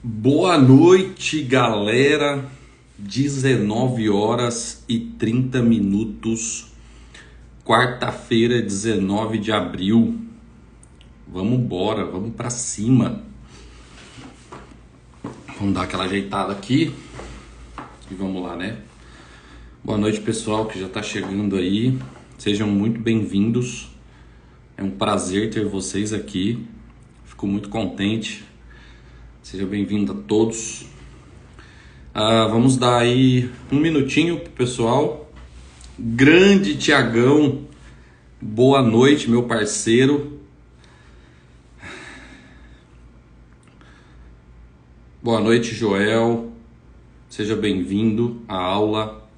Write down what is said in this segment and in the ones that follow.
Boa noite, galera. 19 horas e 30 minutos, quarta-feira, 19 de abril. Vamos embora, vamos pra cima. Vamos dar aquela ajeitada aqui e vamos lá, né? Boa noite, pessoal que já tá chegando aí. Sejam muito bem-vindos. É um prazer ter vocês aqui. Fico muito contente. Seja bem-vindo a todos. Vamos dar aí um minutinho pro pessoal. Grande Tiagão, boa noite, meu parceiro. Boa noite, Joel. Seja bem-vindo à aula.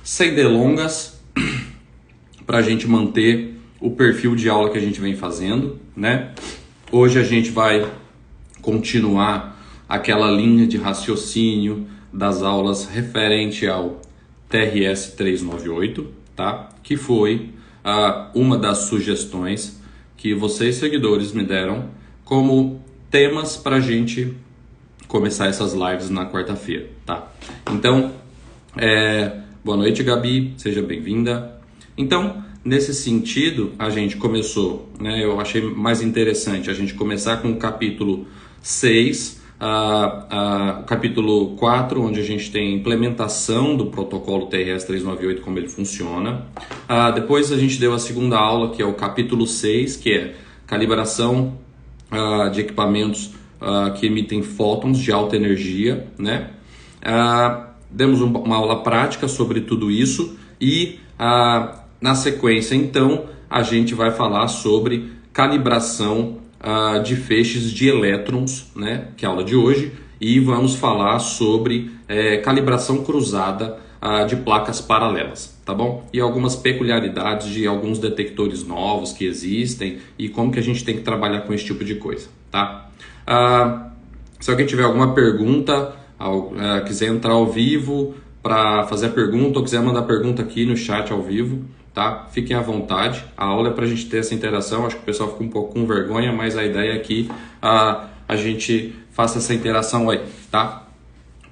Sem delongas, para a gente manter o perfil de aula que a gente vem fazendo, né? Hoje a gente vai continuar aquela linha de raciocínio das aulas referente ao TRS 398, tá? Que foi uma das sugestões que vocês, seguidores, me deram como temas para a gente começar essas lives na quarta-feira, tá? Então, boa noite, Gabi, seja bem-vinda. Então, nesse sentido, a gente começou, né? Eu achei mais interessante a gente começar com o capítulo 6, o capítulo 4, onde a gente tem a implementação do protocolo TRS 398, como ele funciona. Depois a gente deu a segunda aula, que é o capítulo 6, que é calibração de equipamentos que emitem fótons de alta energia, né? Demos uma aula prática sobre tudo isso e na sequência, então, a gente vai falar sobre calibração de feixes de elétrons, né, que é a aula de hoje, e vamos falar sobre calibração cruzada de placas paralelas, tá bom? E algumas peculiaridades de alguns detectores novos que existem e como que a gente tem que trabalhar com esse tipo de coisa, tá? Se alguém tiver alguma pergunta, quiser entrar ao vivo para fazer a pergunta ou quiser mandar pergunta aqui no chat ao vivo, tá? Fiquem à vontade. A aula é para a gente ter essa interação. Acho que o pessoal fica um pouco com vergonha, mas a ideia é que a gente faça essa interação aí, tá?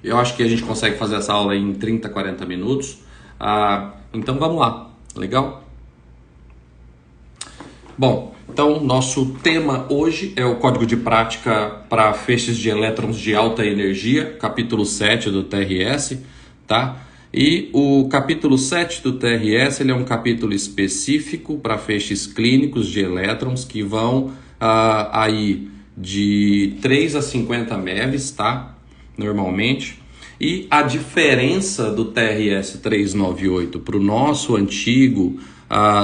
Eu acho que a gente consegue fazer essa aula aí em 30, 40 minutos. Então vamos lá, legal? Bom, então nosso tema hoje é o código de prática para feixes de elétrons de alta energia, capítulo 7 do TRS, tá? E o capítulo 7 do TRS ele é um capítulo específico para feixes clínicos de elétrons que vão aí de 3 a 50 MeVs, tá? Normalmente. E a diferença do TRS 398 para o nosso antigo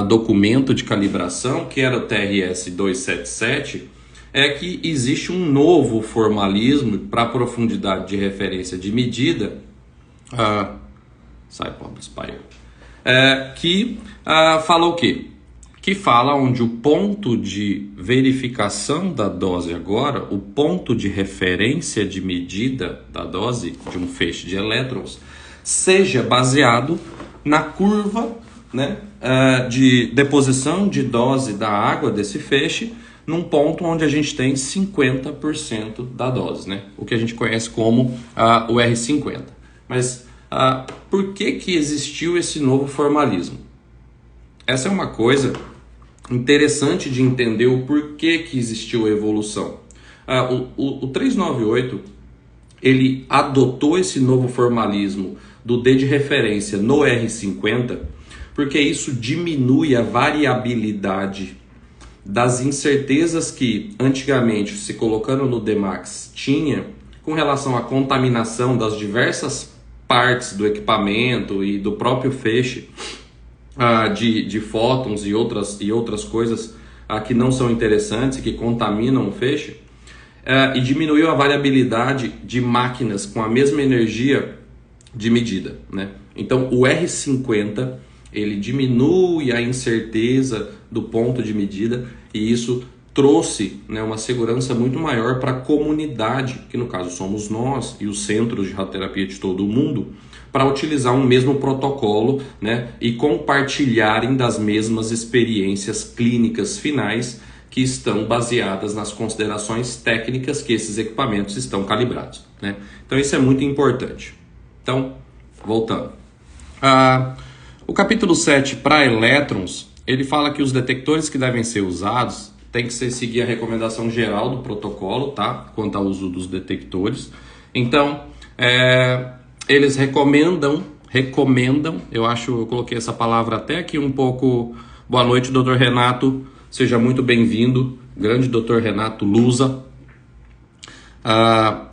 documento de calibração, que era o TRS 277, é que existe um novo formalismo para profundidade de referência de medida, sai pobre espalhou, que fala o quê? Que fala onde o ponto de verificação da dose agora, o ponto de referência de medida da dose de um feixe de elétrons, seja baseado na curva, né, de deposição de dose da água desse feixe num ponto onde a gente tem 50% da dose, né? O que a gente conhece como o R50. Mas por que existiu esse novo formalismo? Essa é uma coisa interessante de entender o porquê que existiu a evolução. O 398 ele adotou esse novo formalismo do D de referência no R50 porque isso diminui a variabilidade das incertezas que antigamente, se colocando no Dmax, tinha com relação à contaminação das diversas partes do equipamento e do próprio feixe de fótons e outras coisas que não são interessantes e que contaminam o feixe, e diminuiu a variabilidade de máquinas com a mesma energia de medida, né? Então o R50 ele diminui a incerteza do ponto de medida e isso trouxe, né, uma segurança muito maior para a comunidade, que no caso somos nós e os centros de radioterapia de todo o mundo, para utilizar um mesmo protocolo, né, e compartilharem das mesmas experiências clínicas finais que estão baseadas nas considerações técnicas que esses equipamentos estão calibrados, né? Então isso é muito importante. Então, voltando. O capítulo 7 para elétrons, ele fala que os detectores que devem ser usados tem que seguir a recomendação geral do protocolo, tá? Quanto ao uso dos detectores. Então, eles recomendam, eu coloquei essa palavra até aqui um pouco. Boa noite, Dr. Renato, seja muito bem-vindo, grande Dr. Renato Lusa.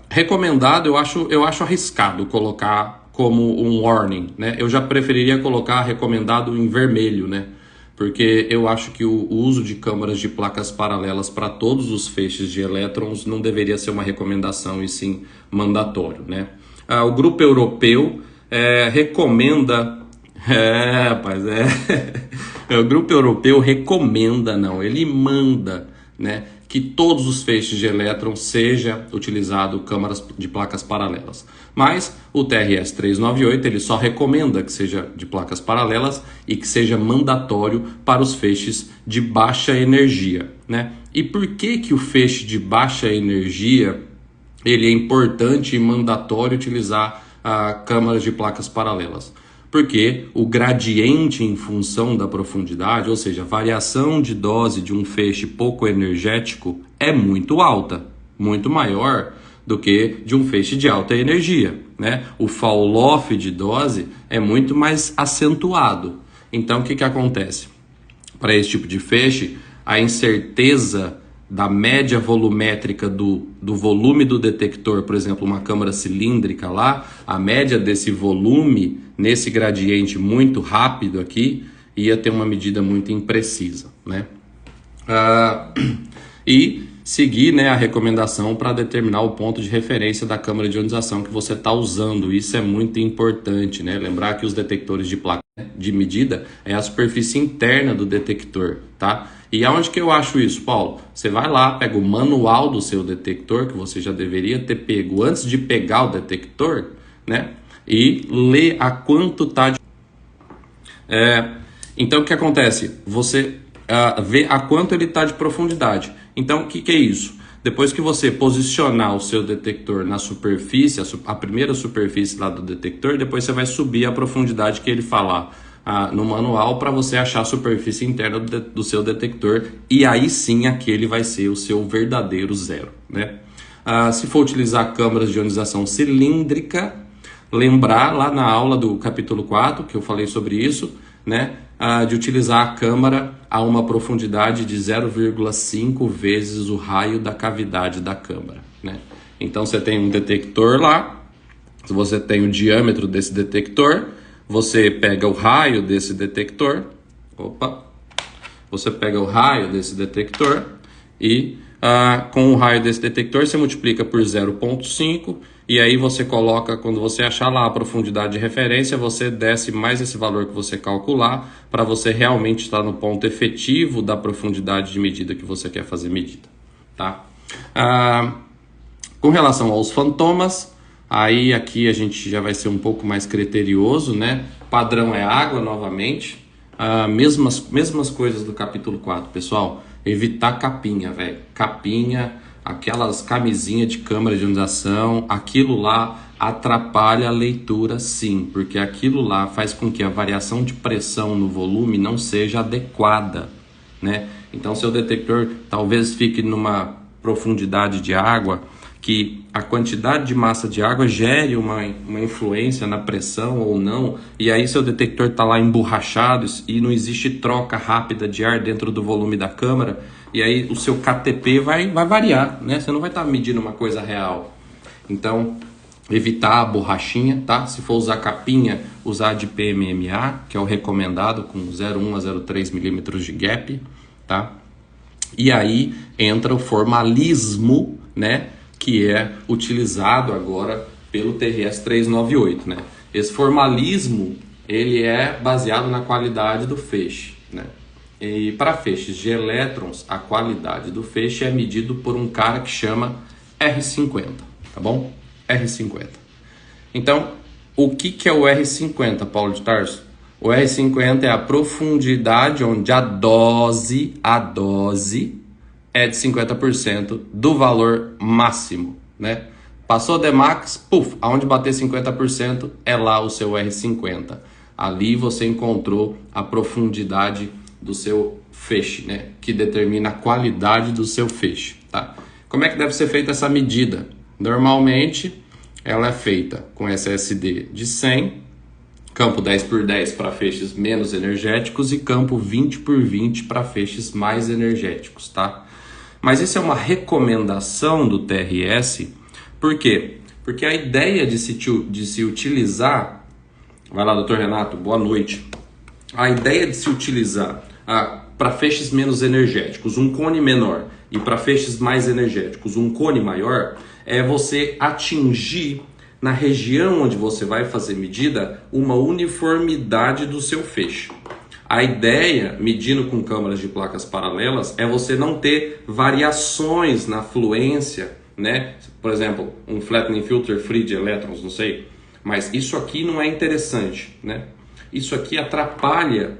Recomendado, eu acho arriscado colocar como um warning, né? Eu já preferiria colocar recomendado em vermelho, né? Porque eu acho que o uso de câmaras de placas paralelas para todos os feixes de elétrons não deveria ser uma recomendação e sim mandatório, né? O grupo europeu recomenda... O grupo europeu recomenda, não, ele manda, né, que todos os feixes de elétrons seja utilizado câmaras de placas paralelas. Mas o TRS 398 ele só recomenda que seja de placas paralelas e que seja mandatório para os feixes de baixa energia, né? E por que o feixe de baixa energia ele é importante e mandatório utilizar câmaras de placas paralelas? Porque o gradiente em função da profundidade, ou seja, a variação de dose de um feixe pouco energético é muito alta, muito maior do que de um feixe de alta energia, né? O fall-off de dose é muito mais acentuado. Então, o que acontece? Para esse tipo de feixe, a incerteza da média volumétrica do volume do detector, por exemplo, uma câmara cilíndrica lá, a média desse volume nesse gradiente muito rápido aqui ia ter uma medida muito imprecisa, né? E seguir, né, a recomendação para determinar o ponto de referência da câmara de ionização que você está usando. Isso é muito importante, né? Lembrar que os detectores de placa de medida é a superfície interna do detector, tá? E aonde que eu acho isso, Paulo? Você vai lá, pega o manual do seu detector, que você já deveria ter pego antes de pegar o detector, né? E lê a quanto tá de... Então, o que acontece? Você vê a quanto ele está de profundidade. Então, o que é isso? Depois que você posicionar o seu detector na superfície, a primeira superfície lá do detector, depois você vai subir a profundidade que ele falar no manual para você achar a superfície interna do seu detector, e aí sim aquele vai ser o seu verdadeiro zero, né? Se for utilizar câmaras de ionização cilíndrica, lembrar lá na aula do capítulo 4, que eu falei sobre isso, né? De utilizar a câmara a uma profundidade de 0,5 vezes o raio da cavidade da câmara, né? Então você tem um detector lá, se você tem o diâmetro desse detector, você pega o raio desse detector, você pega o raio desse detector e com o raio desse detector você multiplica por 0,5 e aí você coloca, quando você achar lá a profundidade de referência, você desce mais esse valor que você calcular para você realmente estar no ponto efetivo da profundidade de medida que você quer fazer medida, tá? Com relação aos fantomas, aí aqui a gente já vai ser um pouco mais criterioso, né? Padrão é água novamente. Mesmas coisas do capítulo 4, pessoal. Evitar capinha, velho. Capinha, aquelas camisinhas de câmara de ionização, aquilo lá atrapalha a leitura sim, porque aquilo lá faz com que a variação de pressão no volume não seja adequada, né? Então seu detector talvez fique numa profundidade de água que a quantidade de massa de água gere uma influência na pressão ou não, e aí seu detector está lá emborrachado e não existe troca rápida de ar dentro do volume da câmara, e aí o seu KTP vai variar, né? Você não vai estar medindo uma coisa real. Então, evitar a borrachinha, tá? Se for usar capinha, usar de PMMA, que é o recomendado, com 0,1 a 0,3 milímetros de gap, tá? E aí entra o formalismo, né? Que é utilizado agora pelo TRS 398, né? Esse formalismo, ele é baseado na qualidade do feixe, né? E para feixes de elétrons, a qualidade do feixe é medido por um cara que chama R50, tá bom? R50. Então, o que é o R50, Paulo de Tarso? O R50 é a profundidade onde a dose é de 50% do valor máximo, né? Passou Dmax, puf, aonde bater 50% é lá o seu R50. Ali você encontrou a profundidade do seu feixe, né? Que determina a qualidade do seu feixe, tá? Como é que deve ser feita essa medida? Normalmente, ela é feita com SSD de 100, campo 10x10 para feixes menos energéticos e campo 20x20 para feixes mais energéticos, tá? Mas isso é uma recomendação do TRS, por quê? Porque a ideia de se utilizar... Vai lá, doutor Renato, boa noite. A ideia de se utilizar para feixes menos energéticos, um cone menor, e para feixes mais energéticos, um cone maior, é você atingir na região onde você vai fazer medida uma uniformidade do seu feixe. A ideia, medindo com câmaras de placas paralelas, é você não ter variações na fluência, né? Por exemplo, um flattening filter free de elétrons, não sei. Mas isso aqui não é interessante, né? Isso aqui atrapalha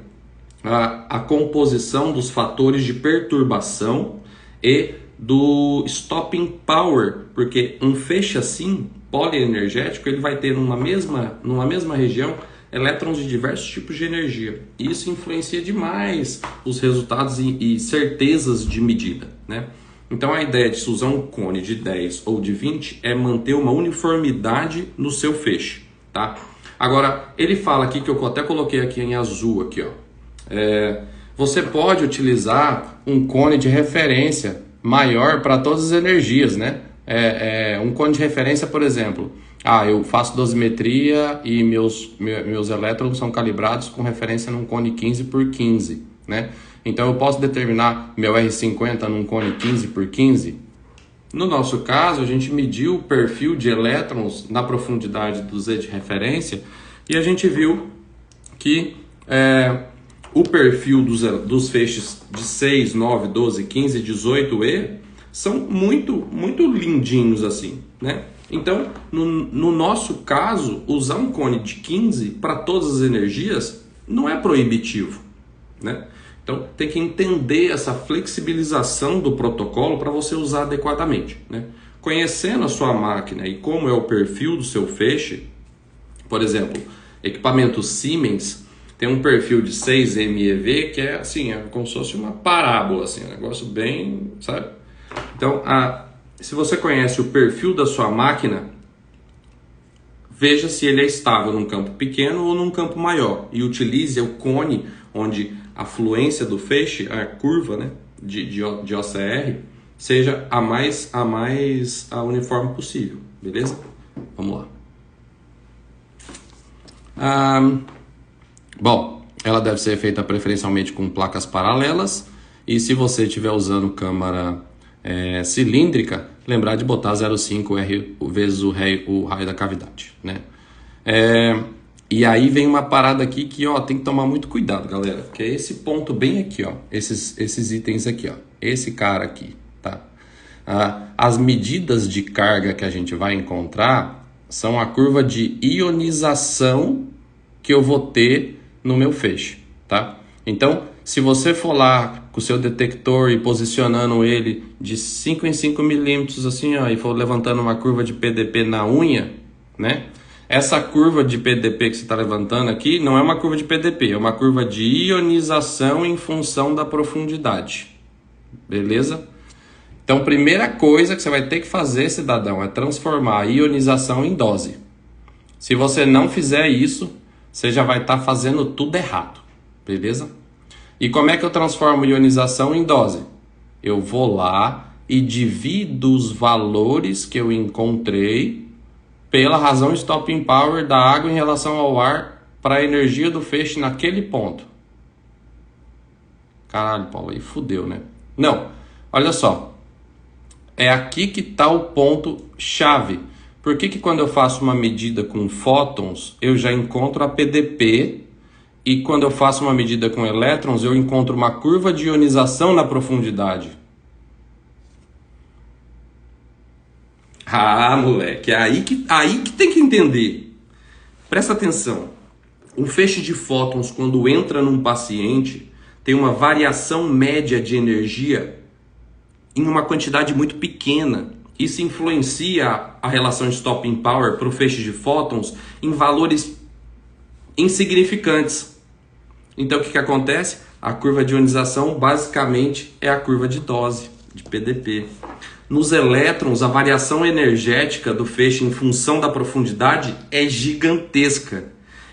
a composição dos fatores de perturbação e do stopping power, porque um feixe assim, polienergético, ele vai ter numa mesma região elétrons de diversos tipos de energia. Isso influencia demais os resultados e certezas de medida, né? Então a ideia de se usar um cone de 10 ou de 20 é manter uma uniformidade no seu feixe, tá? Agora, ele fala aqui, que eu até coloquei aqui em azul, aqui, ó. Você pode utilizar um cone de referência maior para todas as energias, né? Um cone de referência, por exemplo, eu faço dosimetria e meus elétrons são calibrados com referência num cone 15x15, né? Então eu posso determinar meu R50 num cone 15x15. No nosso caso, a gente mediu o perfil de elétrons na profundidade do Z de referência e a gente viu que o perfil dos feixes de 6, 9, 12, 15, 18E são muito, muito lindinhos assim, né? Então, no nosso caso, usar um cone de 15 para todas as energias não é proibitivo, né? Então, tem que entender essa flexibilização do protocolo para você usar adequadamente, né? Conhecendo a sua máquina e como é o perfil do seu feixe, por exemplo, equipamento Siemens tem um perfil de 6 MeV que é assim, como se fosse uma parábola, assim, um negócio bem, sabe? Então, se você conhece o perfil da sua máquina, veja se ele é estável num campo pequeno ou num campo maior e utilize o cone onde a fluência do feixe, a curva, né, de OCR, seja a mais uniforme possível, beleza? Vamos lá. Bom, ela deve ser feita preferencialmente com placas paralelas e se você estiver usando câmara cilíndrica, lembrar de botar 0,5 vezes o raio da cavidade, né? E aí vem uma parada aqui que, ó, tem que tomar muito cuidado, galera, que é esse ponto bem aqui, ó, esses itens aqui, ó, esse cara aqui, tá? As medidas de carga que a gente vai encontrar são a curva de ionização que eu vou ter no meu feixe, tá? Então, se você for lá com o seu detector e posicionando ele de 5 em 5 milímetros assim, ó, e for levantando uma curva de PDP na unha, né? Essa curva de PDP que você está levantando aqui não é uma curva de PDP, é uma curva de ionização em função da profundidade. Beleza? Então, primeira coisa que você vai ter que fazer, cidadão, é transformar a ionização em dose. Se você não fizer isso, você já vai estar fazendo tudo errado. Beleza? E como é que eu transformo ionização em dose? Eu vou lá e divido os valores que eu encontrei pela razão stopping power da água em relação ao ar para a energia do feixe naquele ponto. Caralho, Paulo, aí fudeu, né? Não, olha só. É aqui que está o ponto chave. Por que quando eu faço uma medida com fótons, eu já encontro a PDP e quando eu faço uma medida com elétrons, eu encontro uma curva de ionização na profundidade? Moleque, é aí que tem que entender. Presta atenção. Um feixe de fótons, quando entra num paciente, tem uma variação média de energia em uma quantidade muito pequena. Isso influencia a relação de stopping power para o feixe de fótons em valores insignificantes. Então o que acontece? A curva de ionização basicamente é a curva de dose, de PDP. Nos elétrons, a variação energética do feixe em função da profundidade é gigantesca.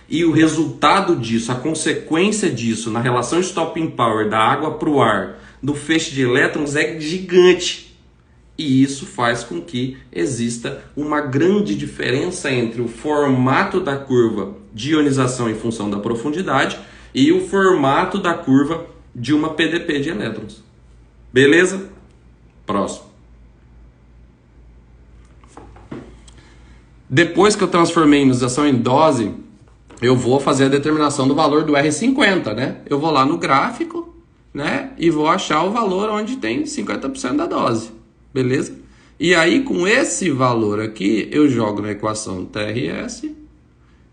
E o resultado disso, a consequência disso na relação stopping power da água para o ar do feixe de elétrons é gigante. E isso faz com que exista uma grande diferença entre o formato da curva de ionização em função da profundidade e o formato da curva de uma PDP de elétrons. Beleza? Próximo. Depois que eu transformei a ionização em dose, eu vou fazer a determinação do valor do R50, né? Eu vou lá no gráfico, né? E vou achar o valor onde tem 50% da dose, beleza? E aí, com esse valor aqui, eu jogo na equação TRS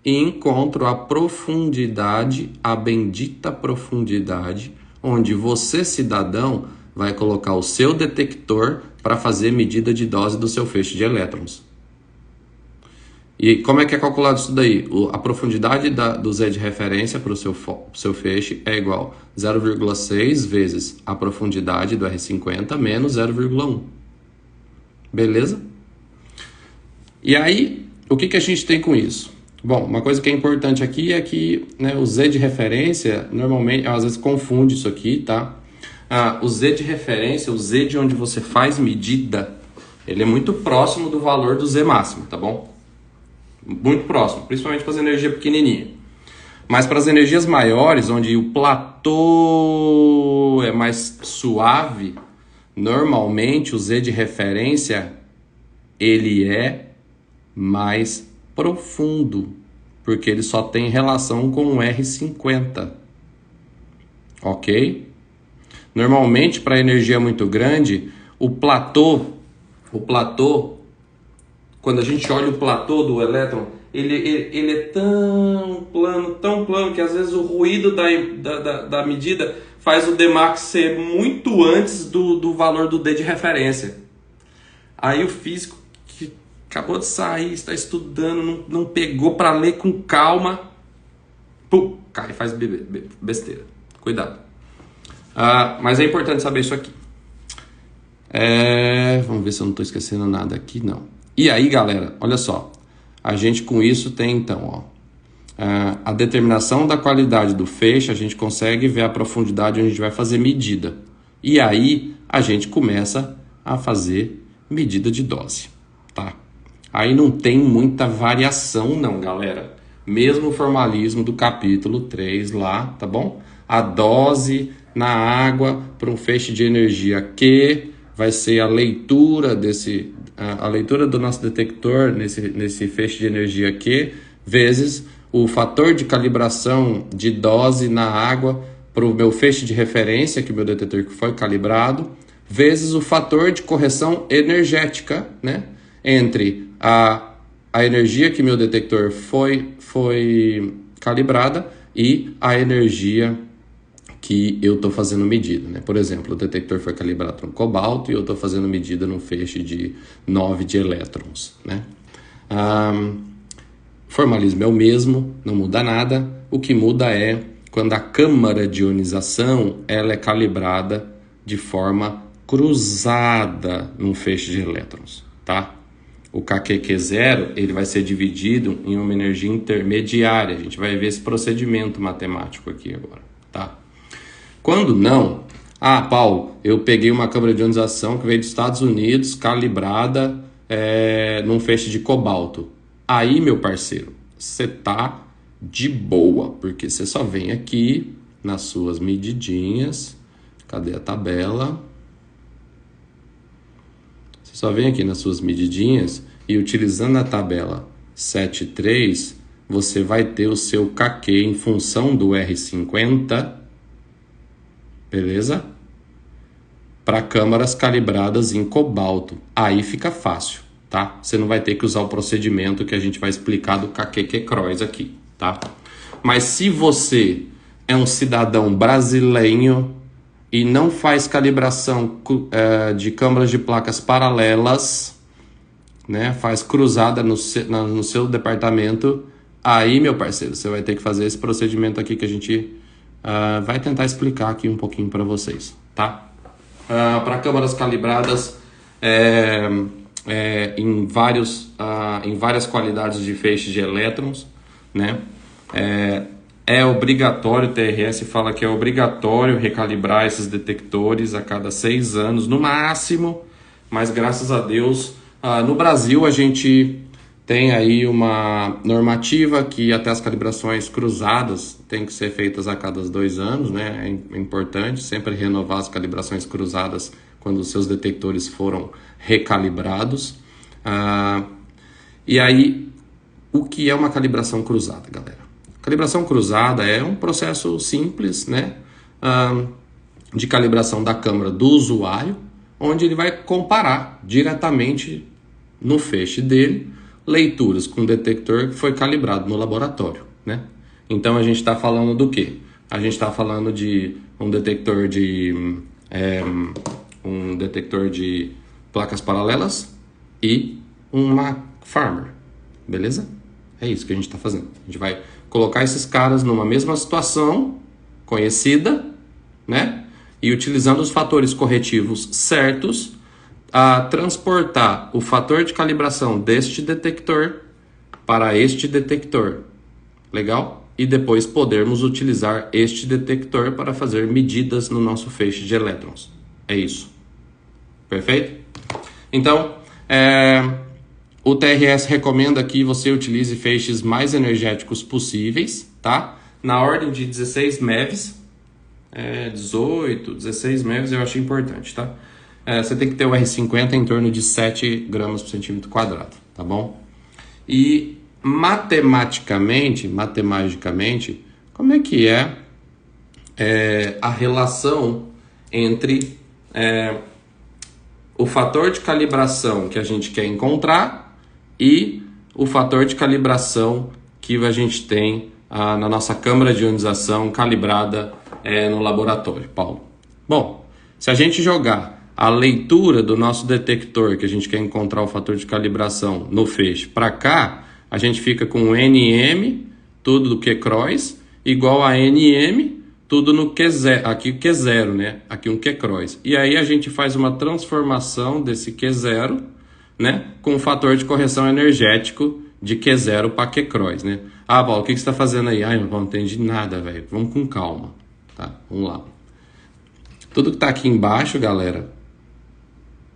e encontro a profundidade, a bendita profundidade, onde você, cidadão, vai colocar o seu detector para fazer medida de dose do seu feixe de elétrons. E como é que é calculado isso daí? A profundidade do Z de referência para o seu feixe é igual a 0,6 vezes a profundidade do R50 menos 0,1. Beleza? E aí, o que a gente tem com isso? Bom, uma coisa que é importante aqui é que, né, o Z de referência, normalmente, às vezes confunde isso aqui, tá? O Z de referência, o Z de onde você faz medida, ele é muito próximo do valor do Z máximo, tá bom? Muito próximo, principalmente para as energias pequenininhas. Mas para as energias maiores, onde o platô é mais suave, normalmente o Z de referência ele é mais profundo, porque ele só tem relação com o R50. Ok? Normalmente, para energia muito grande, o platô, quando a gente olha o platô do elétron, ele é tão plano, que às vezes o ruído da medida faz o Dmax ser muito antes do valor do D de referência. Aí o físico que acabou de sair, está estudando, não pegou para ler com calma, pum, cai, faz besteira. Cuidado. Mas é importante saber isso aqui. Vamos ver se eu não estou esquecendo nada aqui, não. E aí, galera, olha só, a gente com isso tem então, a determinação da qualidade do feixe, a gente consegue ver a profundidade onde a gente vai fazer medida. E aí, a gente começa a fazer medida de dose, tá? Aí não tem muita variação não, galera. Mesmo o formalismo do capítulo 3 lá, tá bom? A dose na água para um feixe de energia Q vai ser a leitura a leitura do nosso detector nesse feixe de energia Q, vezes o fator de calibração de dose na água para o meu feixe de referência, que o meu detector foi calibrado, vezes o fator de correção energética, né, entre a energia que meu detector foi calibrada e a energia que eu estou fazendo medida, né? Por exemplo, o detector foi calibrado para um cobalto e eu estou fazendo medida num feixe de 9 de elétrons, né? Formalismo é o mesmo, não muda nada. O que muda é quando a câmara de ionização ela é calibrada de forma cruzada num feixe de elétrons, tá? O KQQ0 ele vai ser dividido em uma energia intermediária. A gente vai ver esse procedimento matemático aqui agora, tá? Quando não, Paulo, eu peguei uma câmara de ionização que veio dos Estados Unidos, calibrada num feixe de cobalto. Aí, meu parceiro, você tá de boa, porque você só vem aqui nas suas medidinhas. Cadê a tabela? Você só vem aqui nas suas medidinhas e utilizando a tabela 7.3, você vai ter o seu KQ em função do R50, beleza? Para câmaras calibradas em cobalto. Aí fica fácil, tá? Você não vai ter que usar o procedimento que a gente vai explicar do KQQ-Croix aqui, tá? Mas se você é um cidadão brasileiro e não faz calibração de câmaras de placas paralelas, né, faz cruzada no seu departamento, aí, meu parceiro, você vai ter que fazer esse procedimento aqui que a gente vai tentar explicar aqui um pouquinho para vocês, tá? Para câmaras calibradas em várias qualidades de feixes de elétrons, né? É obrigatório, o TRS fala que é obrigatório recalibrar esses detectores a cada 6 anos, no máximo, mas graças a Deus, no Brasil a gente tem aí uma normativa que até as calibrações cruzadas têm que ser feitas a cada 2 anos, né? É importante sempre renovar as calibrações cruzadas quando os seus detectores foram recalibrados. E aí, o que é uma calibração cruzada, galera? Calibração cruzada é um processo simples, né, de calibração da câmera do usuário, onde ele vai comparar diretamente no feixe dele leituras com o detector que foi calibrado no laboratório, né? Então a gente está falando do quê? A gente está falando de um detector de placas paralelas e uma Farmer, beleza? É isso que a gente está fazendo. A gente vai colocar esses caras numa mesma situação conhecida, né? E utilizando os fatores corretivos certos, a transportar o fator de calibração deste detector para este detector. Legal? E depois podermos utilizar este detector para fazer medidas no nosso feixe de elétrons. É isso. Perfeito? Então, o TRS recomenda que você utilize feixes mais energéticos possíveis, tá? Na ordem de 16 MeVs, 18, 16 MeVs eu acho importante, tá? Você tem que ter o R50 em torno de 7 gramas por centímetro quadrado, tá bom? E matematicamente, como é que é a relação entre o fator de calibração que a gente quer encontrar e o fator de calibração que a gente tem na nossa câmara de ionização calibrada no laboratório, Paulo? Bom, se a gente jogar a leitura do nosso detector, que a gente quer encontrar o fator de calibração no feixe, para cá, a gente fica com NM, tudo do Q-cross, igual a NM, tudo no Q0, aqui o Q0, né? Aqui um Q-cross. E aí a gente faz uma transformação desse Q0, né? Com o fator de correção energético de Q0 para Q-cross, né? Paulo, o que você está fazendo aí? Não entendi nada, velho. Vamos com calma, tá? Vamos lá. Tudo que está aqui embaixo, galera,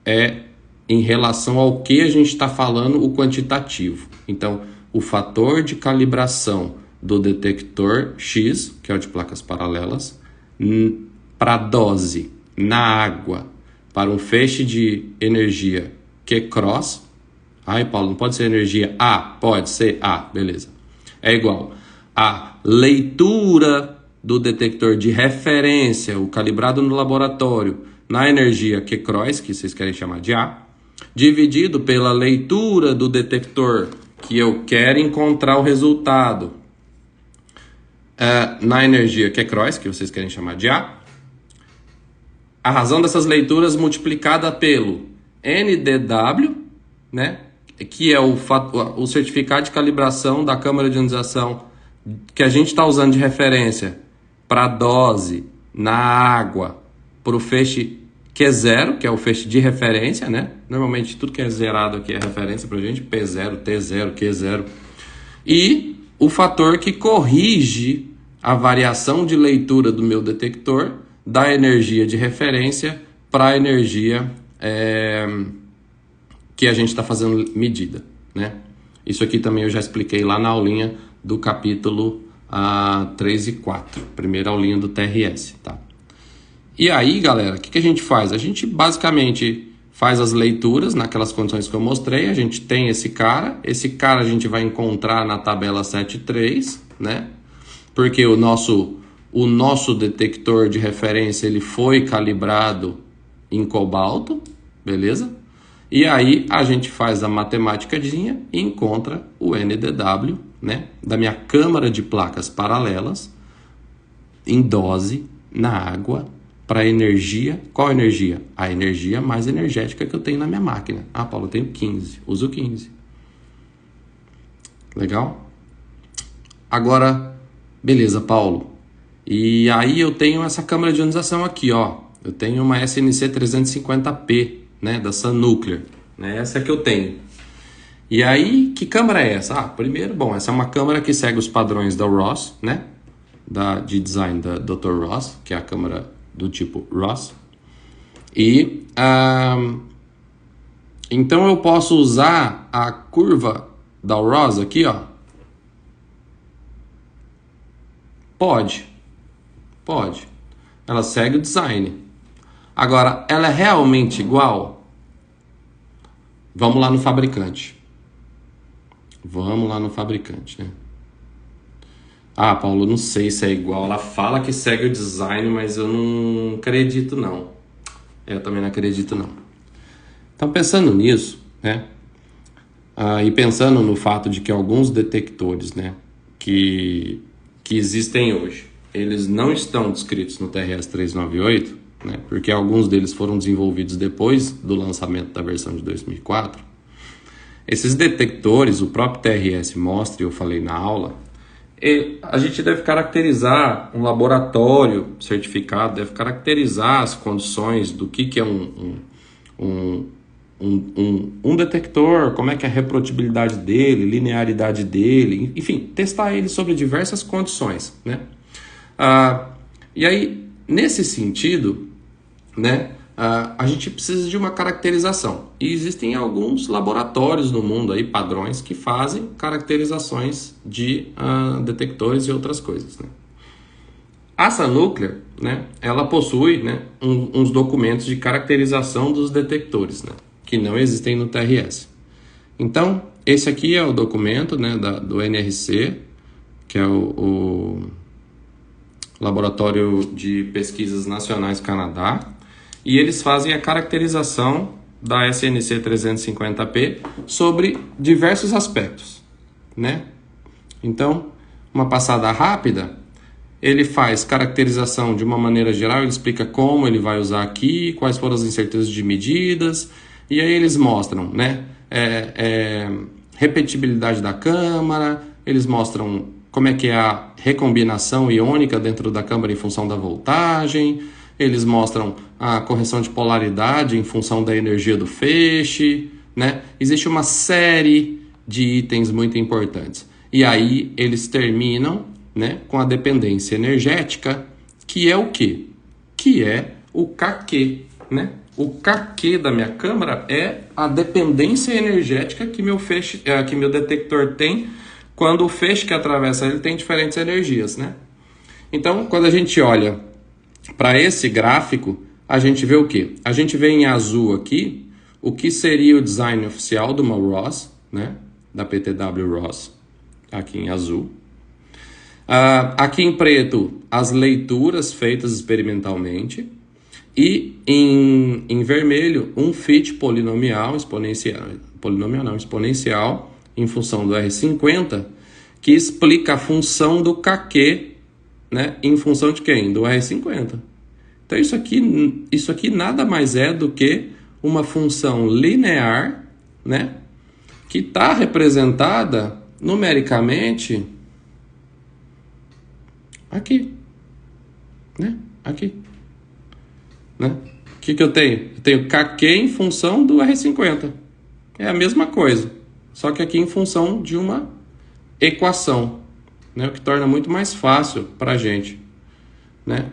é em relação ao que a gente está falando, o quantitativo. Então, o fator de calibração do detector X, que é o de placas paralelas, para dose na água, para um feixe de energia Q-cross. Paulo, não pode ser energia A? Pode ser A, beleza. É igual a leitura do detector de referência, o calibrado no laboratório, na energia Q-cross, que vocês querem chamar de A, dividido pela leitura do detector que eu quero encontrar o resultado na energia Q-cross, que vocês querem chamar de A. A razão dessas leituras multiplicada pelo NDW, né, que é o certificado de calibração da câmara de ionização que a gente está usando de referência para dose na água, para o feixe Q0, que é o feixe de referência, né? Normalmente tudo que é zerado aqui é referência para a gente, P0, T0, Q0. E o fator que corrige a variação de leitura do meu detector da energia de referência para a energia que a gente está fazendo medida, né? Isso aqui também eu já expliquei lá na aulinha do capítulo 3 e 4, primeira aulinha do TRS, tá? E aí, galera, o que a gente faz? A gente basicamente faz as leituras naquelas condições que eu mostrei. A gente tem esse cara a gente vai encontrar na tabela 7.3, né? Porque o nosso detector de referência ele foi calibrado em cobalto, beleza? E aí a gente faz a matemáticazinha e encontra o NDW, né, da minha câmara de placas paralelas em dose na água para energia. Qual energia? A energia mais energética que eu tenho na minha máquina. Ah, Paulo, eu tenho 15, uso 15. Legal? Agora, beleza, Paulo. E aí eu tenho essa câmara de ionização aqui, ó. Eu tenho uma SNC 350P, né, da Sun Nuclear, né? Essa é que eu tenho. E aí, que câmara é essa? Ah, primeiro, bom, essa é uma câmara que segue os padrões da Ross, né? De design da Dr. Ross, que é a câmara do tipo Ross. E então eu posso usar a curva da Ross aqui, ó. Pode. Ela segue o design. Agora, ela é realmente igual? Vamos lá no fabricante. Né? Ah, Paulo, não sei se é igual. Ela fala que segue o design, mas eu não acredito, não. Eu também não acredito, não. Então, pensando nisso, né? E pensando no fato de que alguns detectores, né, que existem hoje, eles não estão descritos no TRS 398, né, porque alguns deles foram desenvolvidos depois do lançamento da versão de 2004. Esses detectores, o próprio TRS mostra, e eu falei na aula, a gente deve caracterizar um laboratório certificado, deve caracterizar as condições do que é um detector, como é que é a reprodutibilidade dele, linearidade dele, enfim, testar ele sobre diversas condições, né? E aí, nesse sentido, né, a gente precisa de uma caracterização. E existem alguns laboratórios no mundo, aí, padrões, que fazem caracterizações de detectores e outras coisas, né? A Sun Nuclear, né, ela possui, né, uns documentos de caracterização dos detectores, né, que não existem no TRS. Então, esse aqui é o documento, né, do NRC, que é o Laboratório de Pesquisas Nacionais Canadá, e eles fazem a caracterização da SNC 350P sobre diversos aspectos, né? Então, uma passada rápida, ele faz caracterização de uma maneira geral, ele explica como ele vai usar aqui, quais foram as incertezas de medidas, e aí eles mostram, né, repetibilidade da câmara, eles mostram como é que é a recombinação iônica dentro da câmara em função da voltagem, eles mostram a correção de polaridade em função da energia do feixe, né? Existe uma série de itens muito importantes. E aí eles terminam, né, com a dependência energética, que é o quê? Que é o KQ, né? O KQ da minha câmara é a dependência energética que meu feixe, que meu detector tem quando o feixe que atravessa ele tem diferentes energias, né? Então, quando a gente olha para esse gráfico, a gente vê o quê? A gente vê em azul aqui o que seria o design oficial de uma Ross, né? Da PTW Ross, aqui em azul. Aqui em preto, as leituras feitas experimentalmente. E em vermelho, um fit polinomial, exponencial, em função do R50, que explica a função do KQ, né, em função de quem? Do R50. Então isso aqui nada mais é do que uma função linear, né, que está representada numericamente aqui, né, aqui. Né? O que eu tenho? Eu tenho KQ em função do R50. É a mesma coisa, só que aqui em função de uma equação, né? O que torna muito mais fácil para a gente, né?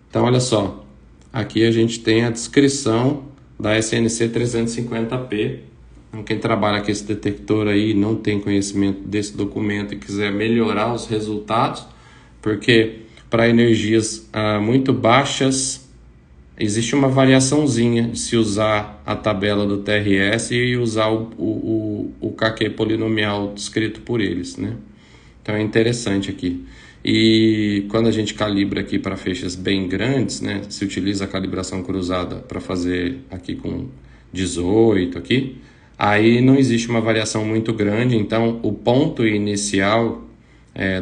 Então, olha só, aqui a gente tem a descrição da SNC 350P. Então, quem trabalha com esse detector aí não tem conhecimento desse documento e quiser melhorar os resultados, porque para energias muito baixas existe uma variaçãozinha de se usar a tabela do TRS e usar o KQ polinomial descrito por eles, né? Então é interessante aqui. E quando a gente calibra aqui para feixes bem grandes, né, se utiliza a calibração cruzada para fazer aqui com 18 aqui, aí não existe uma variação muito grande, então o ponto inicial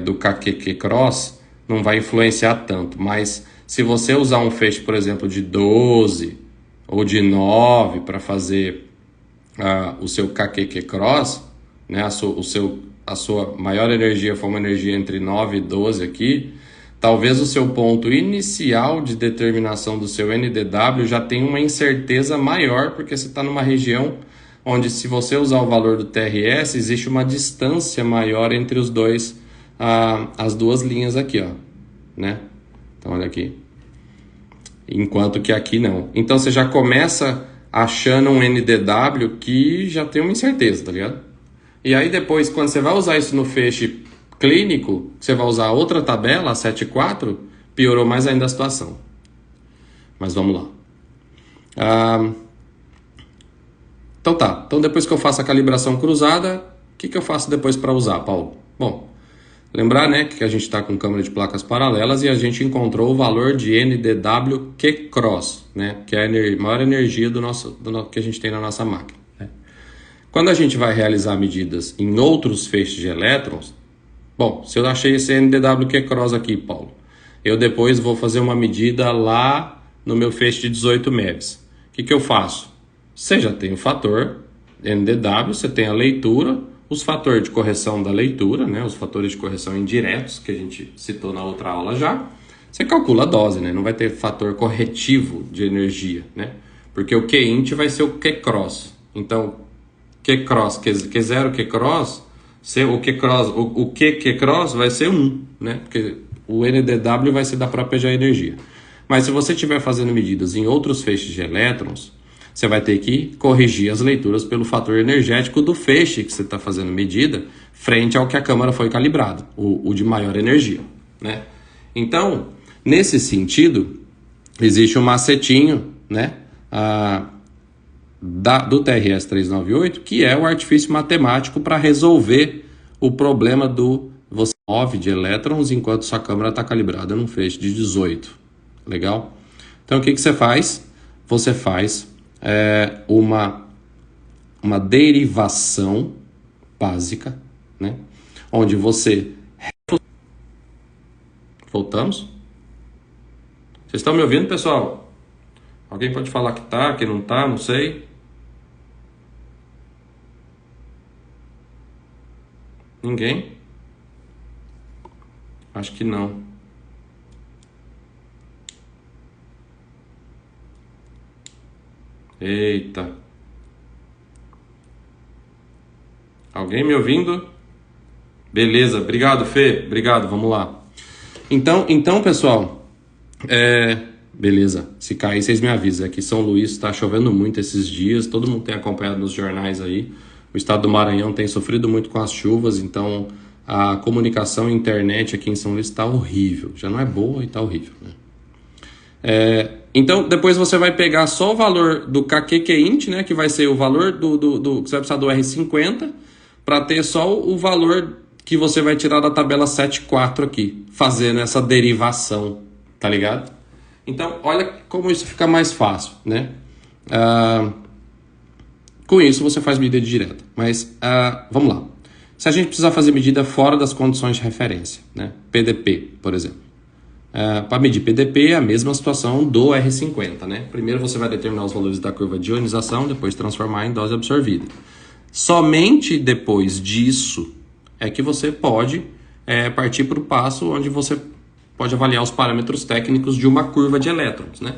do KQ cross não vai influenciar tanto, mas Se você usar um feixe, por exemplo, de 12 ou de 9 para fazer o seu KQQ Cross, né, a sua maior energia for uma energia entre 9 e 12 aqui, talvez o seu ponto inicial de determinação do seu NDW já tenha uma incerteza maior, porque você está numa região onde, se você usar o valor do TRS, existe uma distância maior entre os dois, as duas linhas aqui, ó, né? Então, olha aqui. Enquanto que aqui não. Então, você já começa achando um NDW que já tem uma incerteza, tá ligado? E aí, depois, quando você vai usar isso no feixe clínico, você vai usar outra tabela, a 7.4, piorou mais ainda a situação. Mas vamos lá. Então tá. Então, depois que eu faço a calibração cruzada, o que eu faço depois para usar, Paulo? Bom, lembrar, né, que a gente está com câmera de placas paralelas e a gente encontrou o valor de NDW Q-Cross, né, que é a maior energia que a gente tem na nossa máquina, né? Quando a gente vai realizar medidas em outros feixes de elétrons, bom, se eu achei esse NDW Q-Cross aqui, Paulo, eu depois vou fazer uma medida lá no meu feixe de 18 MeVs. O que eu faço? Você já tem o fator NDW, você tem a leitura, os fatores de correção da leitura, né, os fatores de correção indiretos, que a gente citou na outra aula já. Você calcula a dose, né, não vai ter fator corretivo de energia, né, porque o Q-int vai ser o Q-cross. Então, Q-cross, Q0, Q-cross, o Q-cross vai ser 1, né, porque o NDW vai ser da própria já energia. Mas se você estiver fazendo medidas em outros feixes de elétrons, você vai ter que corrigir as leituras pelo fator energético do feixe que você está fazendo medida frente ao que a câmara foi calibrada, o de maior energia, né? Então, nesse sentido, existe um macetinho, né, do TRS 398, que é o artifício matemático para resolver o problema do você 9 de elétrons enquanto sua câmara está calibrada num feixe de 18. Legal? Então, o que você faz? Você faz uma derivação básica, né? Onde você... Voltamos? Vocês estão me ouvindo, pessoal? Alguém pode falar que tá, que não tá, não sei. Ninguém? Acho que não. Eita. Alguém me ouvindo? Beleza, obrigado, Fê. Obrigado, vamos lá. Então pessoal, beleza. Se cair, vocês me avisam. Aqui em São Luís está chovendo muito esses dias. Todo mundo tem acompanhado nos jornais aí. O estado do Maranhão tem sofrido muito com as chuvas, então a comunicação e internet aqui em São Luís está horrível. Já não é boa e está horrível, né? Então, depois você vai pegar só o valor do KQQINT, né, que vai ser o valor que você vai precisar do R50, para ter só o valor que você vai tirar da tabela 7.4 aqui, fazendo essa derivação, tá ligado? Então, olha como isso fica mais fácil, né? Com isso, você faz medida direta. Mas, vamos lá. Se a gente precisar fazer medida fora das condições de referência, né? PDP, por exemplo. Para medir PDP é a mesma situação do R50, né? Primeiro você vai determinar os valores da curva de ionização, depois transformar em dose absorvida. Somente depois disso é que você pode partir para o passo onde você pode avaliar os parâmetros técnicos de uma curva de elétrons, né?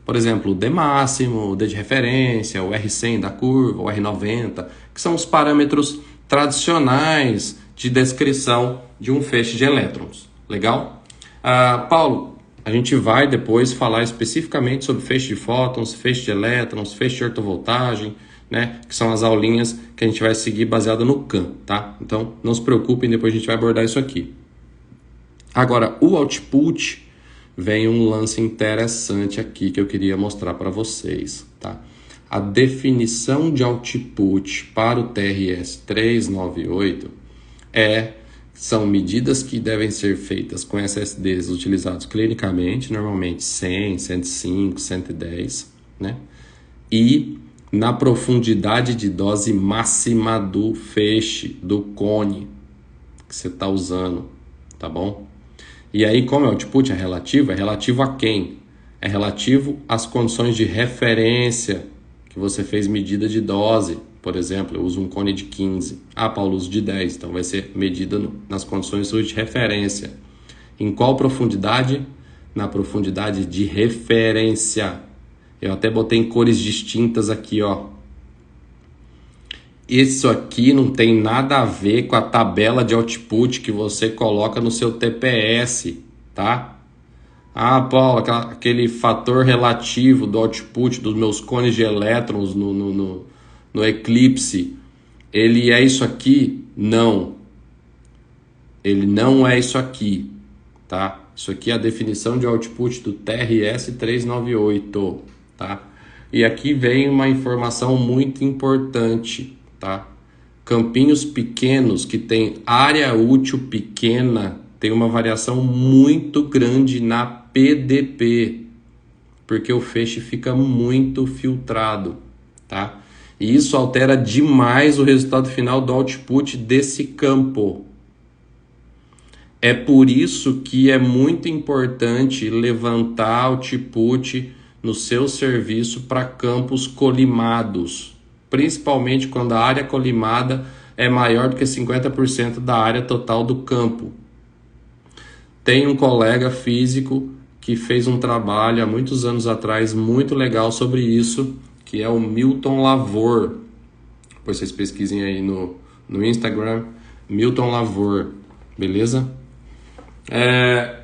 Por exemplo, o D máximo, o D de referência, o R100 da curva, o R90, que são os parâmetros tradicionais de descrição de um feixe de elétrons. Legal? Paulo, a gente vai depois falar especificamente sobre feixe de fótons, feixe de elétrons, feixe de ortovoltagem, né? Que são as aulinhas que a gente vai seguir baseada no CAM, tá? Então, não se preocupem, depois a gente vai abordar isso aqui. Agora, o output, vem um lance interessante aqui que eu queria mostrar para vocês, tá? A definição de output para o TRS 398 são medidas que devem ser feitas com SSDs utilizados clinicamente, normalmente 100, 105, 110, né? E na profundidade de dose máxima do feixe, do cone que você está usando, tá bom? E aí, como é o output é relativo a quem? É relativo às condições de referência que você fez medida de dose. Por exemplo, eu uso um cone de 15. Ah, Paulo, uso de 10. Então vai ser medida nas condições de referência. Em qual profundidade? Na profundidade de referência. Eu até botei em cores distintas aqui, ó. Isso aqui não tem nada a ver com a tabela de output que você coloca no seu TPS, tá? Ah, Paulo, aquele fator relativo do output dos meus cones de elétrons no Eclipse, ele é isso aqui? Não. Ele não é isso aqui, tá? Isso aqui é a definição de output do TRS 398, tá? E aqui vem uma informação muito importante, tá? Campinhos pequenos que tem área útil pequena tem uma variação muito grande na PDP, porque o feixe fica muito filtrado, tá? E isso altera demais o resultado final do output desse campo. É por isso que é muito importante levantar output no seu serviço para campos colimados, principalmente quando a área colimada é maior do que 50% da área total do campo. Tem um colega físico que fez um trabalho há muitos anos atrás muito legal sobre isso, que é o Milton Lavor. Depois vocês pesquisem aí no Instagram, Milton Lavor, beleza?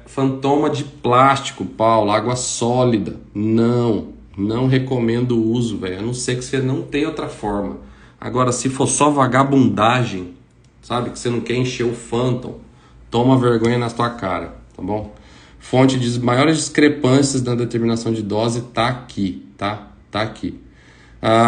Fantoma de plástico, Paulo, água sólida. Não recomendo o uso, velho. A não ser que você não tenha outra forma. Agora, se for só vagabundagem, sabe, que você não quer encher o Phantom, toma vergonha na tua cara, tá bom? Fonte de maiores discrepâncias na determinação de dose tá aqui, tá? Tá aqui.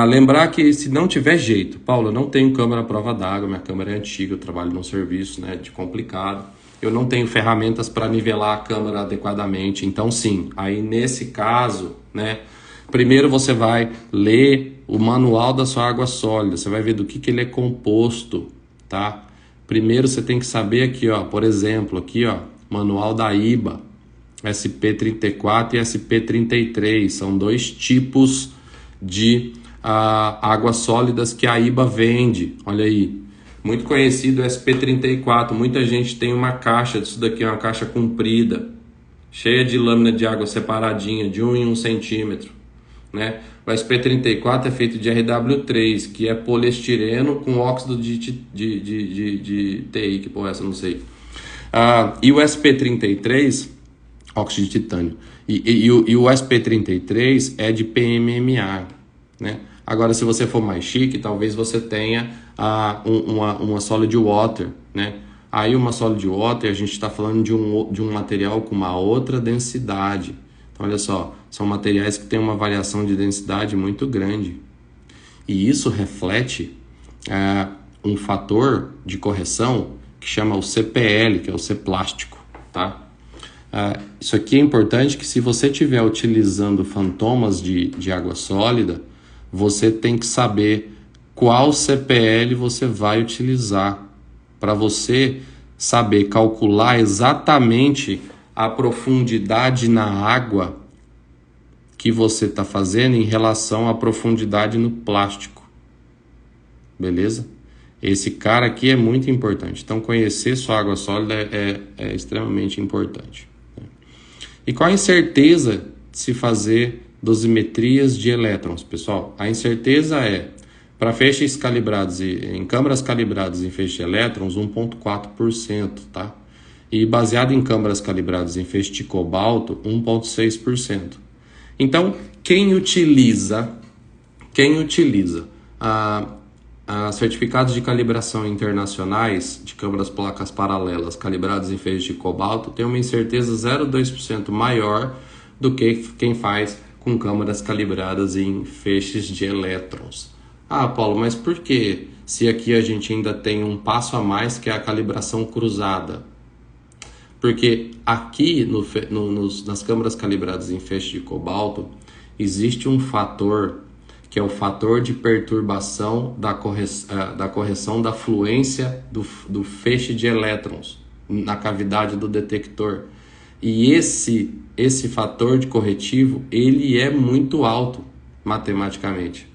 Lembrar que se não tiver jeito, Paulo, eu não tenho câmera à prova d'água, minha câmera é antiga, eu trabalho num serviço, né, de complicado. Eu não tenho ferramentas para nivelar a câmera adequadamente. Então, sim, aí nesse caso, né, primeiro você vai ler o manual da sua água sólida, você vai ver do que ele é composto, tá? Primeiro você tem que saber aqui, ó, por exemplo, aqui, ó, manual da IBA, SP34 e SP33, são dois tipos de águas sólidas que a IBA vende, olha aí. Muito conhecido o SP34, muita gente tem uma caixa disso daqui, uma caixa comprida, cheia de lâmina de água separadinha, de 1 em 1 centímetro, né? O SP34 é feito de RW3, que é poliestireno com óxido de TI, que porra é essa, não sei. E o SP33, óxido de titânio, e o SP33 é de PMMA, né? Agora, se você for mais chique, talvez você tenha uma solid water, né? Aí uma solid water, a gente está falando de um material com uma outra densidade. Então, olha só, são materiais que têm uma variação de densidade muito grande. E isso reflete um fator de correção que chama o CPL, que é o C plástico, tá? Isso aqui é importante, que se você estiver utilizando fantomas de água sólida, você tem que saber qual CPL você vai utilizar, para você saber calcular exatamente a profundidade na água que você está fazendo em relação à profundidade no plástico. Beleza? Esse cara aqui é muito importante. Então, conhecer sua água sólida é extremamente importante. E qual a incerteza de se fazer dosimetrias de elétrons, pessoal? A incerteza é, para feixes calibrados em câmaras calibradas em feixe de elétrons, 1,4%, tá? E baseado em câmaras calibradas em feixe de cobalto, 1,6%. Então, quem utiliza certificados de calibração internacionais de câmaras placas paralelas calibradas em feixe de cobalto tem uma incerteza 0,2% maior do que quem faz com câmaras calibradas em feixes de elétrons. Paulo, mas por que, se aqui a gente ainda tem um passo a mais, que é a calibração cruzada? Porque aqui nas câmaras calibradas em feixe de cobalto existe um fator que é o fator de perturbação da correção da fluência do feixe de elétrons na cavidade do detector. E esse fator de corretivo, ele é muito alto matematicamente.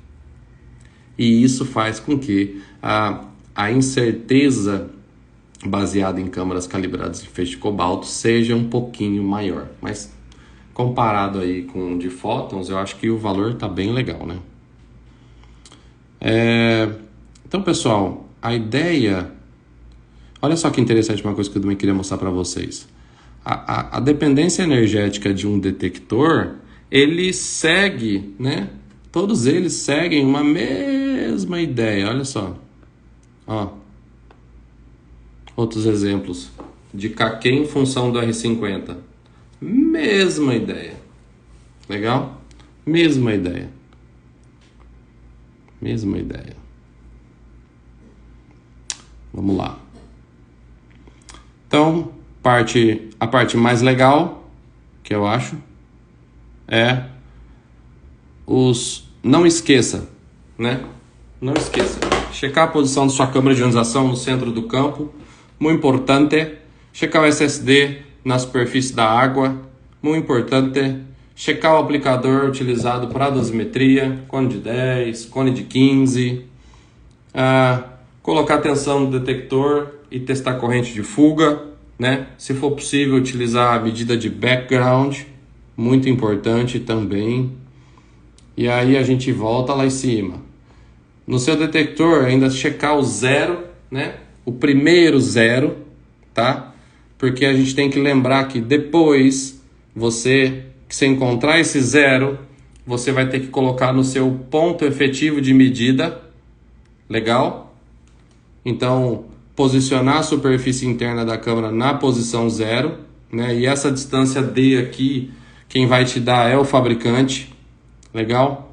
E isso faz com que a incerteza baseada em câmaras calibradas em feixe de cobalto seja um pouquinho maior. Mas comparado aí com o de fótons, eu acho que o valor está bem legal, né? Então, pessoal, a ideia... Olha só que interessante uma coisa que eu também queria mostrar para vocês. A dependência energética de um detector, ele segue, né? Todos eles seguem uma mesma ideia, olha só. Ó. Outros exemplos de KQ em função do R50. Mesma ideia. Legal? Mesma ideia. Mesma ideia. Vamos lá. Então, a parte mais legal, que eu acho, é não esqueça, né? Não esqueça. Checar a posição da sua câmara de ionização no centro do campo. Muito importante. Checar o SSD na superfície da água. Muito importante. Checar o aplicador utilizado para dosimetria. Cone de 10, cone de 15. Colocar tensão no detector e testar corrente de fuga, né? Se for possível, utilizar a medida de background. Muito importante também. E aí a gente volta lá em cima. No seu detector, ainda checar o zero, né? O primeiro zero, tá? Porque a gente tem que lembrar que depois que você encontrar esse zero, você vai ter que colocar no seu ponto efetivo de medida. Legal? Então, posicionar a superfície interna da câmara na posição zero, né? E essa distância D aqui, quem vai te dar é o fabricante. Legal?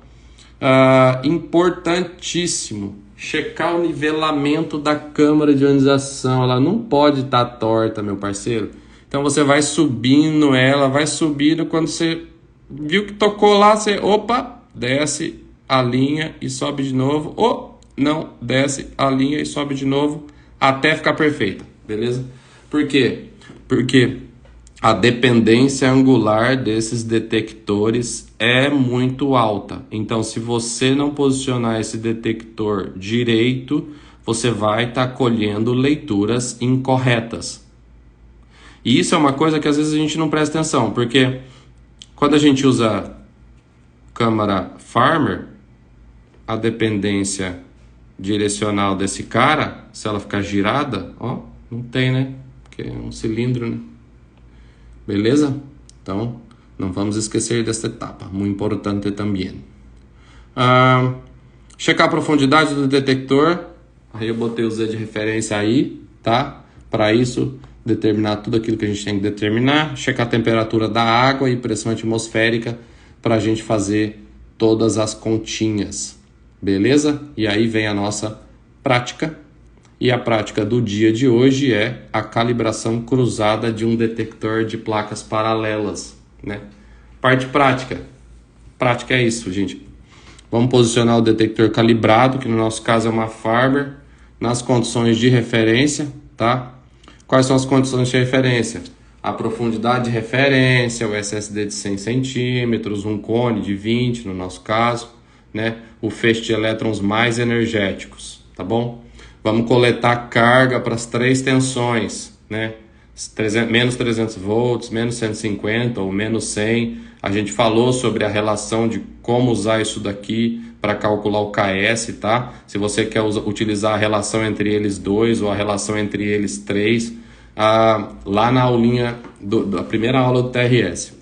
Importantíssimo, checar o nivelamento da câmara de ionização. Ela não pode estar torta, meu parceiro. Então você vai subindo ela, vai subindo. Quando você viu que tocou lá, você, desce a linha e sobe de novo. Não, desce a linha e sobe de novo até ficar perfeita, beleza? Por quê? Porque a dependência angular desses detectores é muito alta. Então, se você não posicionar esse detector direito, você vai estar colhendo leituras incorretas. E isso é uma coisa que às vezes a gente não presta atenção, porque quando a gente usa câmara Farmer, a dependência direcional desse cara, se ela ficar girada, não tem, né? Porque é um cilindro, né? Beleza? Então, não vamos esquecer dessa etapa, muito importante também. Checar a profundidade do detector. Aí eu botei o Z de referência aí, tá? Para isso, determinar tudo aquilo que a gente tem que determinar. Checar a temperatura da água e pressão atmosférica para a gente fazer todas as continhas. Beleza? E aí vem a nossa prática. E a prática do dia de hoje é a calibração cruzada de um detector de placas paralelas, né? Parte prática. Prática é isso, gente. Vamos posicionar o detector calibrado, que no nosso caso é uma Farmer, nas condições de referência, tá? Quais são as condições de referência? A profundidade de referência, o SSD de 100 centímetros, um cone de 20 no nosso caso, né? O feixe de elétrons mais energéticos, tá bom? Vamos coletar carga para as 3 tensões, né? Menos 300 volts, menos 150 ou menos 100. A gente falou sobre a relação de como usar isso daqui para calcular o KS, tá? Se você quer utilizar a relação entre eles 2 ou a relação entre eles 3, lá na aulinha, da primeira aula do TRS.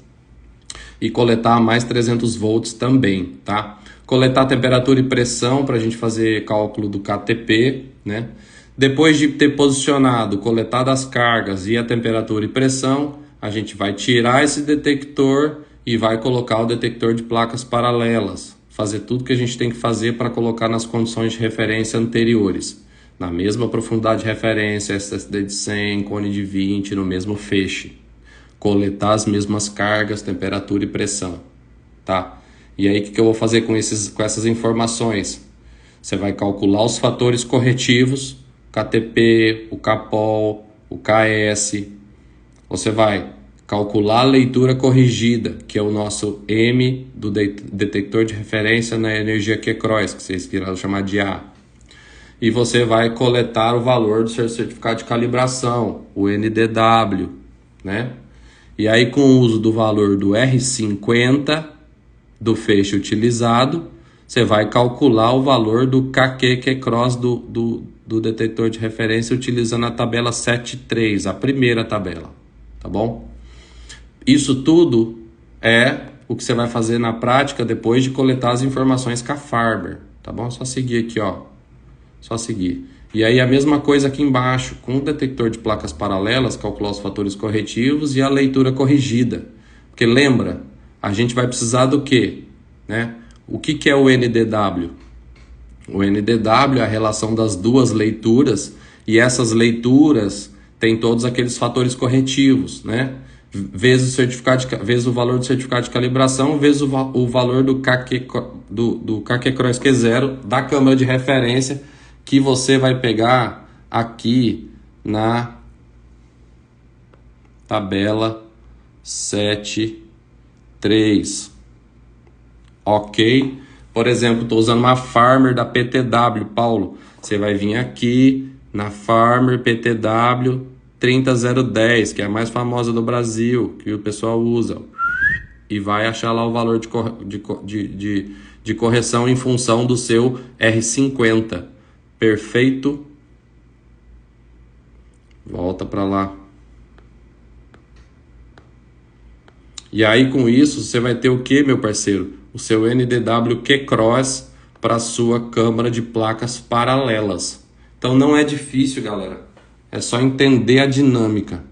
E coletar mais 300 volts também, tá? Coletar temperatura e pressão para a gente fazer cálculo do KTP, né? Depois de ter posicionado, coletado as cargas e a temperatura e pressão, a gente vai tirar esse detector e vai colocar o detector de placas paralelas. Fazer tudo que a gente tem que fazer para colocar nas condições de referência anteriores. Na mesma profundidade de referência, SSD de 100, cone de 20, no mesmo feixe. Coletar as mesmas cargas, temperatura e pressão, tá? E aí, o que eu vou fazer com essas informações? Você vai calcular os fatores corretivos, KTP, o KPOL, o KS. Você vai calcular a leitura corrigida, que é o nosso M do detector de referência na energia Q-Cross, que vocês queiram chamar de A. E você vai coletar o valor do seu certificado de calibração, o NDW, né? E aí, com o uso do valor do R50 do feixe utilizado, você vai calcular o valor do KQ-Q-Cross do detector de referência utilizando a tabela 7.3, a primeira tabela, tá bom? Isso tudo é o que você vai fazer na prática depois de coletar as informações com a Farber, tá bom? Só seguir aqui, ó. Só seguir. E aí a mesma coisa aqui embaixo, com o detector de placas paralelas, calcular os fatores corretivos e a leitura corrigida. Porque lembra, a gente vai precisar do quê? Né? O que é o NDW? O NDW é a relação das duas leituras, e essas leituras têm todos aqueles fatores corretivos, né? Vezes o valor do certificado de calibração, vezes o valor do KQ-Cross Q0 da câmara de referência, que você vai pegar aqui na tabela 7.3. Ok? Por exemplo, estou usando uma Farmer da PTW, Paulo. Você vai vir aqui na Farmer PTW 30010, que é a mais famosa do Brasil, que o pessoal usa. E vai achar lá o valor de correção em função do seu R50. Perfeito? Volta para lá. E aí, com isso, você vai ter o que, meu parceiro? O seu NDW Q-Cross para a sua câmara de placas paralelas. Então não é difícil, galera. É só entender a dinâmica.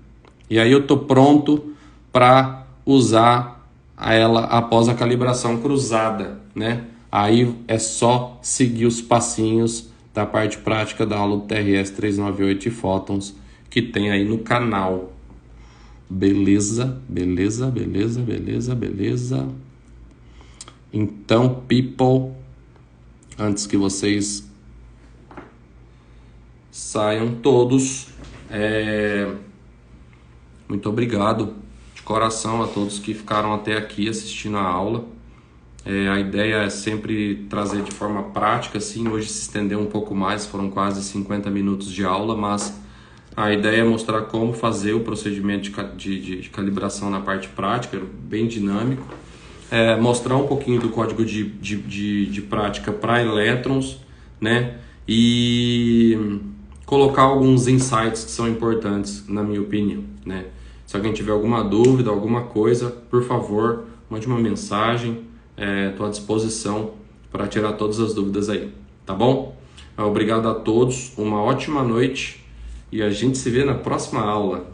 E aí eu tô pronto para usar ela após a calibração cruzada, né? Aí é só seguir os passinhos da parte prática da aula do TRS 398 e Fótons que tem aí no canal. Beleza, beleza, beleza, beleza, beleza. Então, people, antes que vocês saiam todos, muito obrigado de coração a todos que ficaram até aqui assistindo a aula. A ideia é sempre trazer de forma prática, assim, hoje se estendeu um pouco mais, foram quase 50 minutos de aula, mas a ideia é mostrar como fazer o procedimento de calibração na parte prática, bem dinâmico. Mostrar um pouquinho do código de prática para elétrons, né? E colocar alguns insights que são importantes, na minha opinião, né? Se alguém tiver alguma dúvida, alguma coisa, por favor, mande uma mensagem. Estou à disposição para tirar todas as dúvidas aí, tá bom? Obrigado a todos, uma ótima noite e a gente se vê na próxima aula.